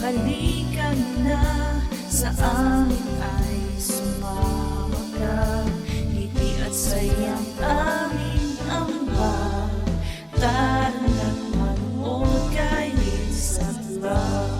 Halika na sa amin ay sumama ka. Ngiti at sayang aming ambag. Tara na't manood kay Isang Vlog.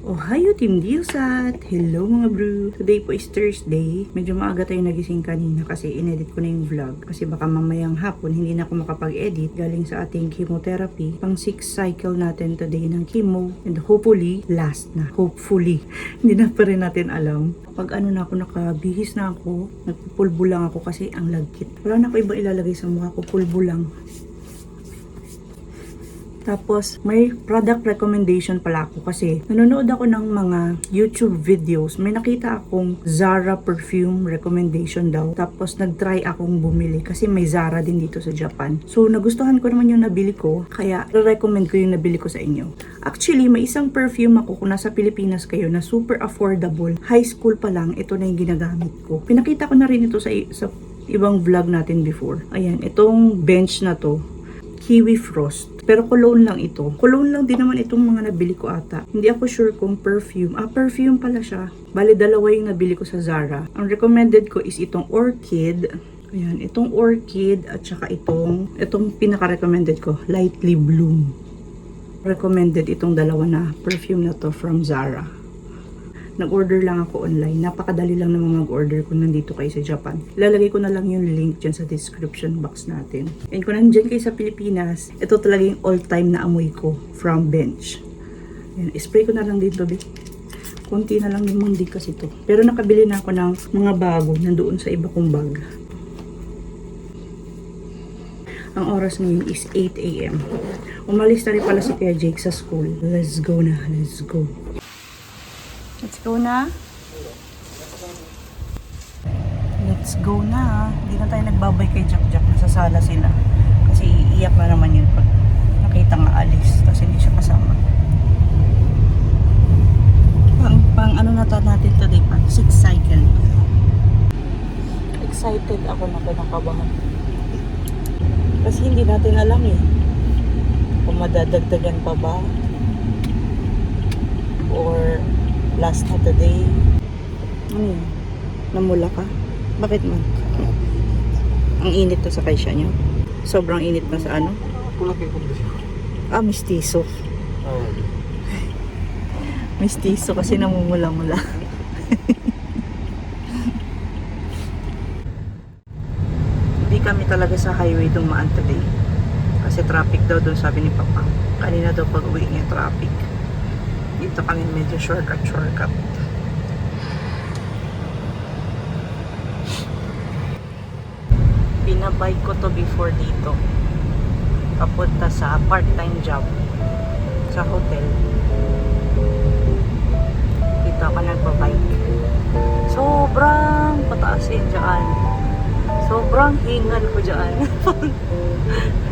Ohayo Team Diosat! Hello mga bro! Today po is Thursday. Medyo maaga tayo nagising kanina kasi inedit ko na yung vlog. Kasi baka mamayang hapon hindi na ako makapag-edit galing sa ating chemotherapy. Pang 6th cycle natin today ng chemo. And hopefully, last na. Hopefully. Hindi na pa rin natin alam. Pag ano na ako, nakabihis na ako. Nagpupulbo lang ako kasi ang lagkit. Wala na ako ibang ilalagay sa mukha ko. Pulbo lang. Tapos, may product recommendation pala ako kasi nanonood ako ng mga YouTube videos. May nakita akong Zara perfume recommendation daw. Tapos, nag-try akong bumili kasi may Zara din dito sa Japan. So, nagustuhan ko naman yung nabili ko. Kaya, re-recommend ko yung nabili ko sa inyo. Actually, may isang perfume ako kung nasa Pilipinas kayo na super affordable. High school pa lang, ito na yung ginagamit ko. Pinakita ko na rin ito sa ibang vlog natin before. Ayan, itong bench na to. Kiwi Frost. Pero cologne lang ito. Cologne lang din naman itong mga nabili ko ata. Hindi ako sure kung perfume. Perfume pala siya. Bale, dalawa yung nabili ko sa Zara. Ang recommended ko is itong Orchid. Ayan, itong Orchid at saka itong pinaka-recommended ko, Lightly Bloom. Recommended itong dalawa na perfume na to from Zara. Nag-order lang ako online. Napakadali lang naman mag-order kung nandito kayo sa Japan. Ilalagay ko na lang yung link dyan sa description box natin. And kung nandyan kayo sa Pilipinas, ito talaga yung all-time na amoy ko from bench. Yan, spray ko na lang dito, babe. Kunti na lang naman din kasi ito. Pero nakabili na ako ng mga bago nandoon sa iba kong bag. Ang oras ngayon is 8 AM. Umalis na rin pala si Kuya Jake sa school. Let's go na. Let's go. Let's go na. Let's go na. Hindi na tayo nagbabay kay Jack. Nasasala sila. Kasi iiyak na naman yun pag nakita nga alis. Tapos hindi siya kasama. Pang ano na natin today? Pang 6th cycle. Excited ako na kinakabahan. Kasi hindi natin alam eh. Kung madadagdagan pa ba. Or last na today. Ano yun? Namula ka? Bakit man? Ang init to sa kaisya niyo. Sobrang init na sa ano? Mistiso. Mistiso kasi namumula-mula. Hindi kami talaga sa highway dumaan today. Kasi traffic daw doon, sabi ni Papa. Kanina daw pag uwi niya traffic. Dito kami medyo shortcut. Binabike ko to before dito. Papunta sa part-time job. Sa hotel. Dito ako nagbabike. Sobrang pataas yun dyan. Sobrang hingal ko dyan.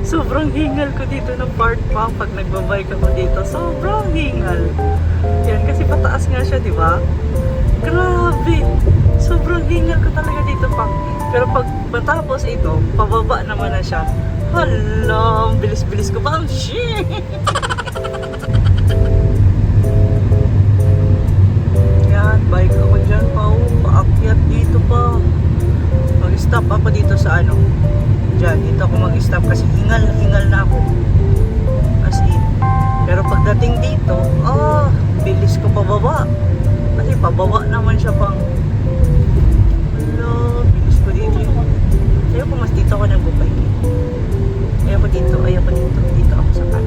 Sobrang hingal ko dito ng part pa pag nagbabike ako dito. Sobrang hingal. Yan, kasi pataas nga siya, di ba? Grabe! Sobrang hingal ko talaga dito pa. Pero pag matapos ito, pababa naman na siya. Hala, bilis-bilis ko pa. Shit! Yan, bike ako dyan pa. Paakyat dito pa. Mag-stop ako dito sa ano. Diyan, dito ako mag-stop kasi hingal na ako. As in. Pero pagdating dito, bilis ko pababa. Kasi pababa naman siya pang bilis ko dito. Ayoko mas dito ako nagbubay. Ayoko dito. Dito ako sa kanan.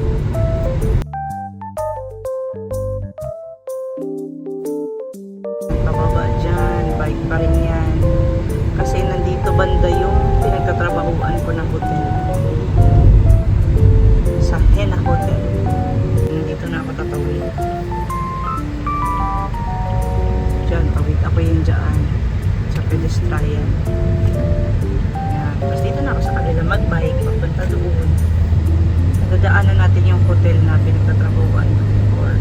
Pababa dyan, bike pa rin yan. Kasi nandito banda yung pinagtatrabahuan ko ng hotel. Sa Hena Hotel. Nandito na ako tatawid. Diyan, tawid ako yung dyan. Sa pedestrian. doon. Nadadaanan natin yung hotel na pinagtatrabahuan ko before.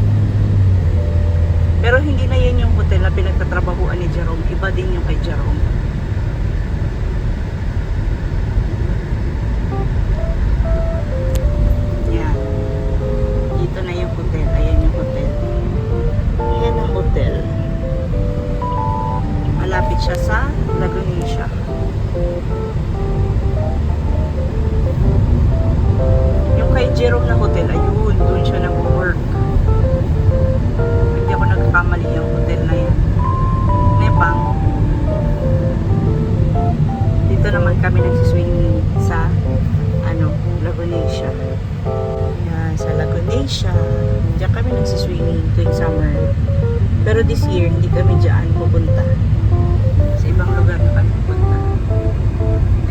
Pero hindi na yun yung hotel na pinagtatrabahuan ni Jerome. Iba din yung kay Jerome. Yan. Dito na yung hotel. Ayan yung hotel. Ayan ang hotel. Malapit siya sa Lagunisha. Yung kay Jerome na hotel, ayun, doon siya nag-work. Hindi ako nagkakamali yung hotel na yan. Nepang. Dito naman kami nagsiswimming sa Lagunisha. Yan, sa Lagunisha. Diyan kami nagsiswimming tuwing summer. Pero this year, hindi kami dyan pupunta. Sa ibang lugar na kami pupunta.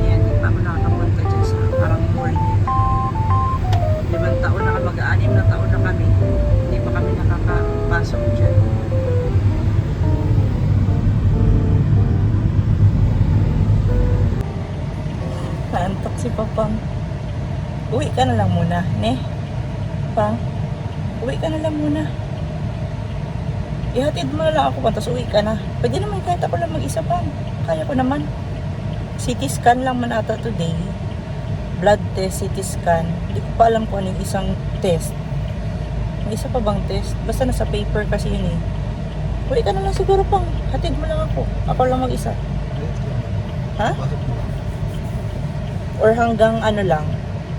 Ayan, hindi pa ako nakakapunta dyan sa parang mall. 5 taon na kami, mag-6 na taon na kami. Hindi pa kami nakakapasok dyan. Naantok si Papang. Uwi ka na lang muna, ne? Pang, uwi ka na lang muna. Ihatid mo na lang ako, tapos uwi ka na. Pwede naman kahit ako lang mag-isa, Pang. Kaya ko naman. CT scan lang man ata today. Blood test, CT scan. Hindi ko pa alam kung ano yung isang test. May isa pa bang test? Basta nasa paper kasi yun eh. Uwi ka na lang siguro, Pang. Hatid mo lang ako. Ako lang mag-isa. Ha? Or hanggang ano lang.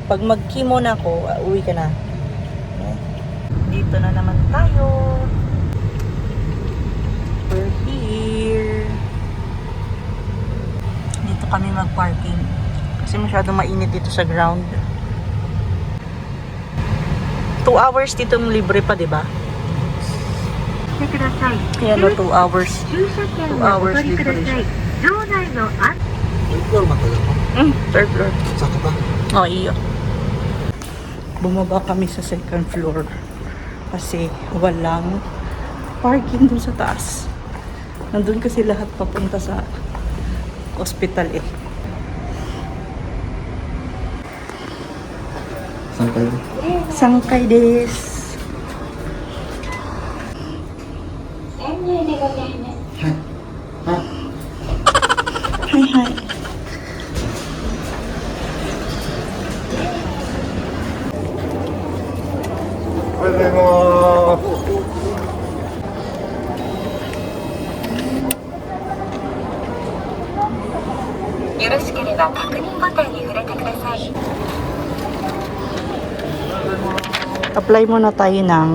Pag mag-chemo na ako, uwi ka na. Okay. Dito na naman tayo. We're here. Dito kami mag-parking. Kasi masyadong mainit dito sa ground. 2 hours ditong libre pa, diba? Kaya no, 2 hours. 2 hours libre siya. Third floor. Sakit ba? Oh, iyo. Bumaba kami sa second floor. Kasi walang parking dun sa taas. Nandun kasi lahat papunta sa hospital eh. Sangkay. Sangkay des. Hi, hi. Pwede mo. Apply muna tayo ng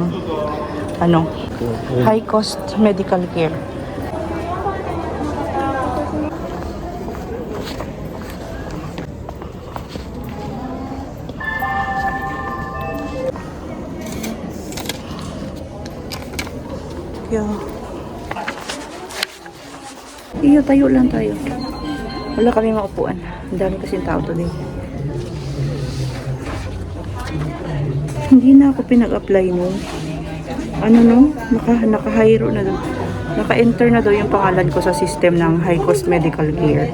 high cost medical care. Iyo, tayo lang tayo. Wala kami maupuan. Ang dami kasing tao today. Hindi na ako pinag-apply no. Naka-hire na doon. Naka-enter na daw yung pangalan ko sa system ng high cost medical care.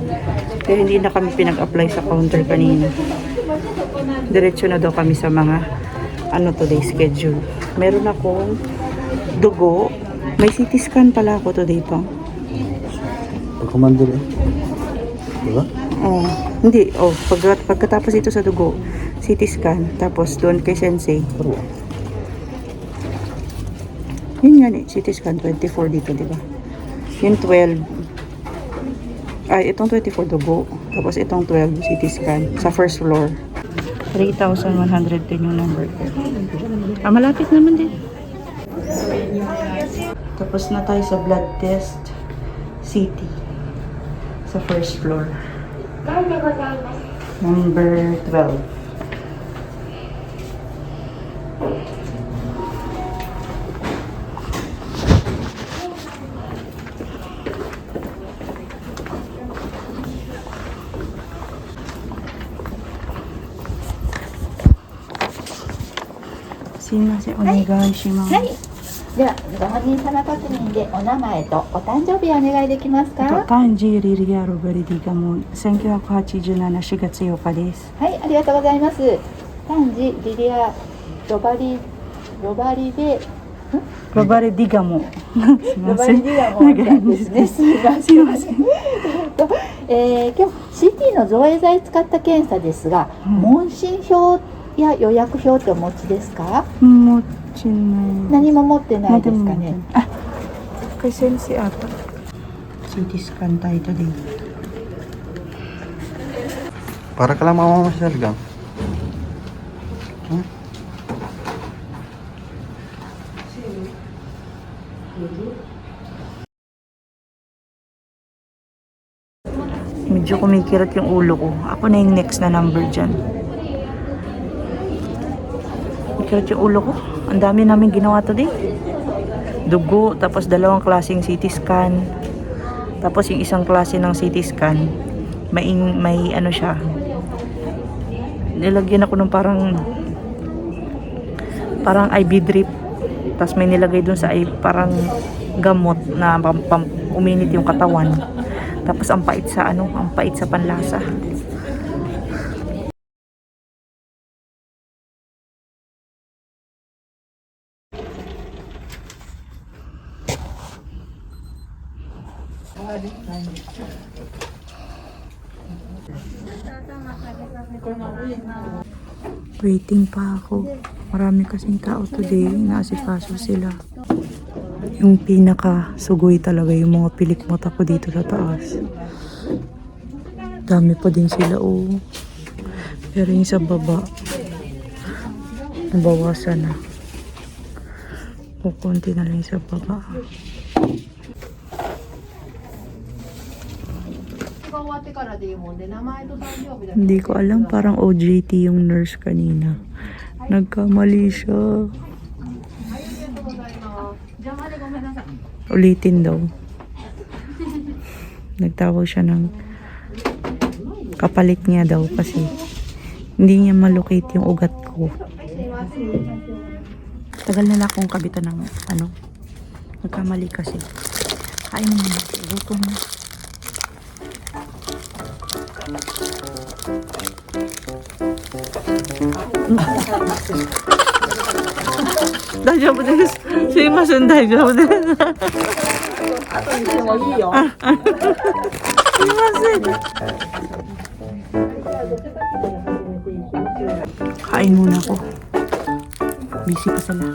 Kaya hindi na kami pinag-apply sa counter kanina. Diretso na daw kami sa mga today schedule. Meron akong dugo. May CT scan pala ako today pa. Commander eh. Diba? Oh, hindi. Oh, pagkatapos ito sa dugo, CT scan, tapos doon kay Sensei. Pero, Yun nga eh, CT scan 24 dito, di ba? Yung 12. Ay, itong 24 dugo. Tapos itong 12 CT scan sa first floor. 3,110 yung number ko. Malapit naman din. Tapos na tayo sa blood test. CT. Sa first floor. Number 12. Sino si Onegai Shimang? ではご本人様確認でお名前とお誕生日お願いできます Ito, か。 Kanji Riria Robert Digamon. 1987年4月8日です。はい、ありがとうございます。丹治リリアロバリベロバレディガモ。すいません。ロバリディガモンちゃんですね。すいません。今日 CT の造影剤使った検査ですが、問診票や予約表ってお持ちですか。もちない。何も持ってないですかね。 Ah, presensya ata. CT scan tayo today. Para ka lang mamamasyal gang. Hmm? Medyo kumikirat yung ulo ko. Ako na yung next na number dyan. Kumikirat yung ulo ko. Ang dami namin ginawa today. Dugo, tapos dalawang klaseng CT scan. Tapos yung isang klase ng CT scan, may ano siya. Nilagyan ako ng parang IV drip. Tapos may nilagay dun sa parang gamot na uminit yung katawan. Tapos ang pait sa panlasa. Waiting pa ako. Marami kasing tao today. Naasikaso sila. Yung pinaka sugoy talaga yung mga pilikmata ko dito sa taas. Dami pa din sila, oh. Pero yung sa baba, nabawasan na. Kukunti na lang yung sa baba. Hindi ko alam, parang OJT yung nurse kanina. Nagkamali siya. Ulitin daw. Nagtawag siya ng kapalit niya daw kasi hindi niya malocate yung ugat ko. Tagal na akong kabitan ng nagkamali kasi. Kain naman na. Gutom na. Daijoubu desu. Sumimasen, daijoubu desu. Sumimasen. Kain muna ako. Busy pa sila.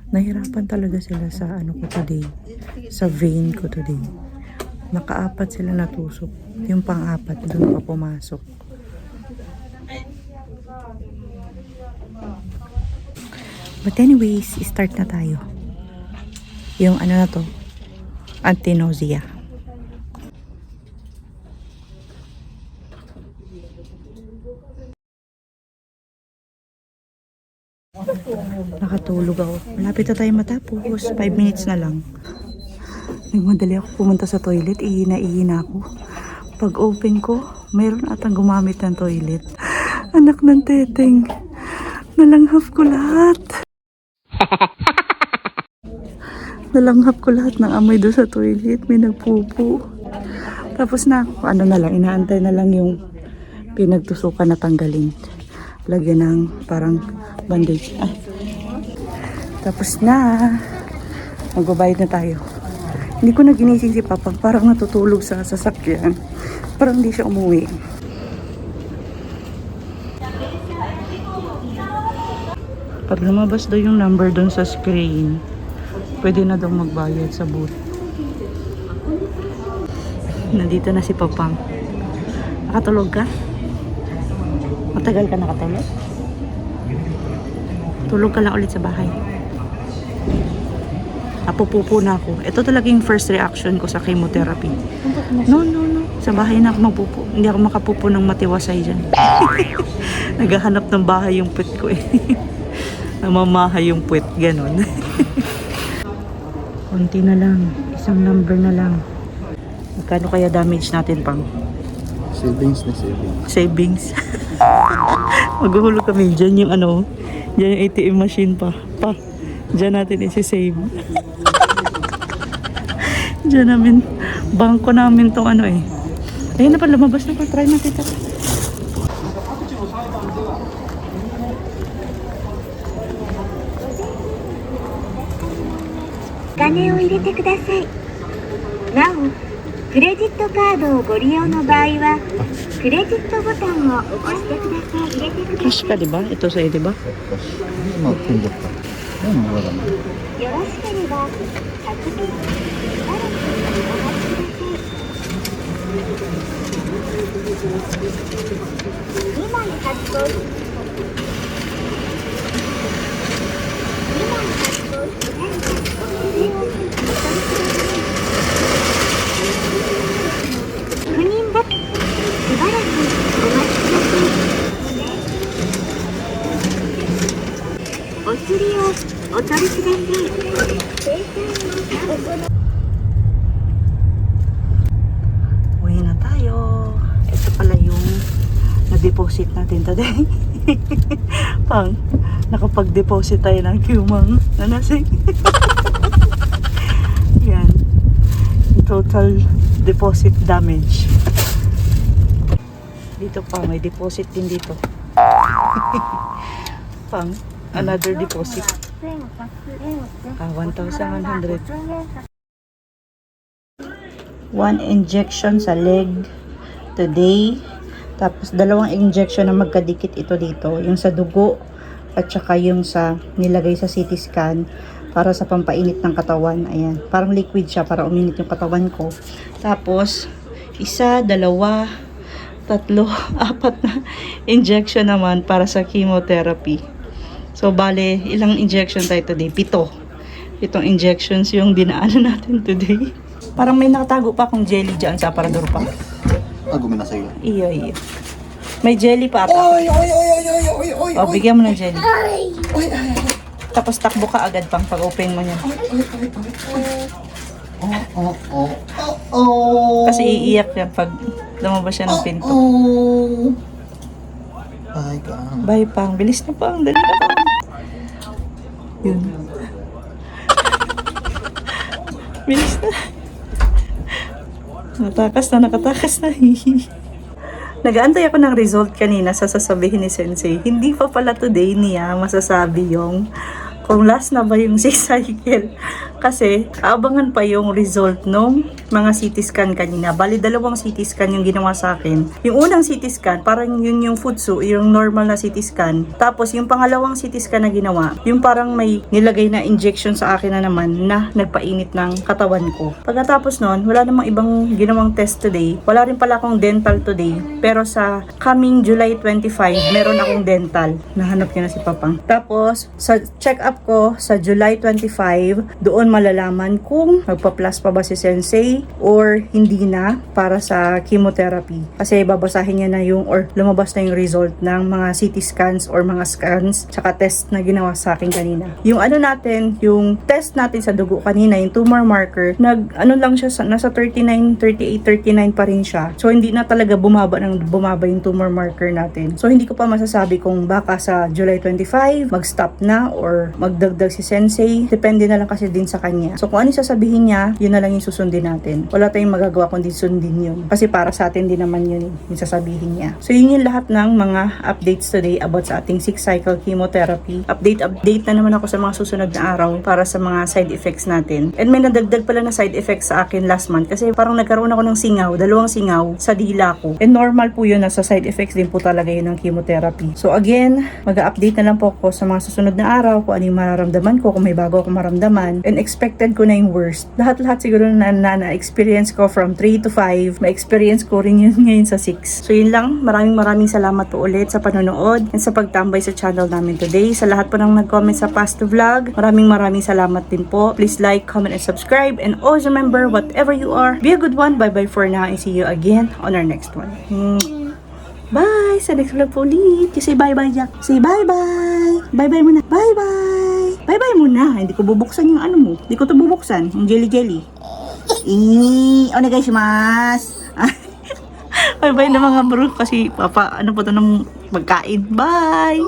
Nahirapan talaga sila sa ko today. Sa vein ko today. Nakaapat sila natusok. Yung pang-apat doon pa pumasok. But anyways, start na tayo. Yung na to, anti-nausea. Nakatulog ako. Malapit na tayo matapos. 5 minutes na lang. Nagmadali ako pumunta sa toilet. Ihina ako. Pag open ko, mayroon atang gumamit ng toilet. Anak ng teteng. Nalanghap ko lahat. Nalanghap ko lahat ng amoy doon sa toilet. May nagpupo. Tapos na ako. Inaantay na lang yung pinagtusukan na tanggalin. Lagyan ng parang bandage. Tapos na. Magbabayad na tayo. Hindi ko na ginising si Papa. Parang natutulog sa sasakyan. Parang hindi siya umuwi. Pag lumabas daw yung number doon sa screen, pwede na daw magbayad sa booth. Nandito na si Papang. Nakatulog ka? Matagal ka nakatulog? Tulog ka lang ulit sa bahay. Napupupo na ako. Ito talaga yung first reaction ko sa chemotherapy. No. Sa bahay na ako magpupo. Hindi ako makapupo ng matiwasay dyan. Naghahanap ng bahay yung puwet ko eh. Namamahay yung puwet. Ganon. Konti na lang. Isang number na lang. Magkano kaya damage natin pang? Savings na savings. Savings. Maghuhulog kami. Dyan yung ano. Dyan yung ATM machine pa. Dyan natin isi-save. Dyan namin. Bangko namin tong ano eh. Ayun na pa, lumabas na pa. Try natin ito. Cash ka, diba? Ito sa'yo, diba? Mag-pindot ka. Ayun, wala na. Uwi na tayo. Ito pala yung na-deposit natin today. Pang, nakapag-deposit tayo ng Qmang nanasing. Yan. Total deposit damage. Dito pa, may deposit din dito. Pang, another deposit. 1,100. One injection sa leg today. Tapos dalawang injection na magkadikit ito dito. Yung sa dugo at saka yung sa nilagay sa CT scan para sa pampainit ng katawan. Ayan. Parang liquid siya para uminit yung katawan ko. Tapos, isa, dalawa, tatlo, apat na injection naman para sa chemotherapy. So, bale, ilang injection tayo today? 7. 7 injections yung dinaanan natin today. Parang may nakatago pa akong jelly dyan sa aparador pa. Gumina sa'yo. Iyo. May jelly pa ata. Oy! O, bigyan mo ng jelly. Tapos takbo ka agad pang pag-open mo niyan. Kasi iiyak yan pag lumabas siya ng pinto. Ay, ka. Bye pang. Bilis na pang. Dali na pang. Yun. Bilis na. Nakatakas na. Nag-aantay ako ng result kanina sa sasabihin ni Sensei. Hindi pa pala today niya masasabi yung kung last na ba yung 6 cycle. Kasi, abangan pa yung result nung mga CT scan kanina. Bali, 2 CT scan yung ginawa sa akin. Yung unang CT scan, parang yun yung futsu, yung normal na CT scan. Tapos, yung pangalawang CT scan na ginawa, yung parang may nilagay na injection sa akin na naman na nagpainit ng katawan ko. Pagkatapos nun, wala namang ibang ginawang test today. Wala rin pala akong dental today. Pero sa coming July 25, meron akong dental. Nahanap niya na si Papang. Tapos, sa check-up ko sa July 25, doon malalaman kung magpa-plus pa ba si Sensei or hindi na para sa chemotherapy. Kasi babasahin niya na yung or lumabas na yung result ng mga CT scans or mga scans tsaka test na ginawa sa akin kanina. Yung ano natin, yung test natin sa dugo kanina, yung tumor marker, lang siya, nasa 39, 38, 39 pa rin siya. So, hindi na talaga bumaba yung tumor marker natin. So, hindi ko pa masasabi kung baka sa July 25, mag-stop na or magdagdag si Sensei. Depende na lang kasi din sa kanya. So, kung ano yung sasabihin niya, yun na lang yung susundin natin. Wala tayong magagawa kundi sundin yun. Kasi para sa atin din naman yun yung sasabihin niya. So, yun yung lahat ng mga updates today about sa ating 6 cycle chemotherapy. Update na naman ako sa mga susunod na araw para sa mga side effects natin. And may nadagdag pala na side effects sa akin last month kasi parang nagkaroon ako ng singaw, 2 singaw sa dila ko. And normal po yun, nasa side effects din po talaga yun ng chemotherapy. So, again, mag-update na lang po ako sa mga susunod na araw kung ano yung mararamdaman ko, kung may bago akong maramdaman, and expected ko na yung worst. Lahat-lahat siguro na-experience ko from 3 to 5, ma-experience ko rin yun ngayon sa 6. So yun lang, maraming salamat po ulit sa panonood and sa pagtambay sa channel namin today. Sa lahat po ng nag-comment sa past vlog, maraming salamat din po. Please like, comment, and subscribe, and always remember, whatever you are, be a good one. Bye-bye for now, and see you again on our next one. Bye! Sa next vlog po ulit. Say bye-bye, Jack. Say bye-bye. Bye-bye muna. Bye-bye. Bye-bye muna. Hindi ko bubuksan yung ano mo. Hindi ko to bubuksan. Yung jelly-jelly. Onegaishimasu. Bye-bye na mga bro. Kasi papa, ano po to ng pagkain. Bye!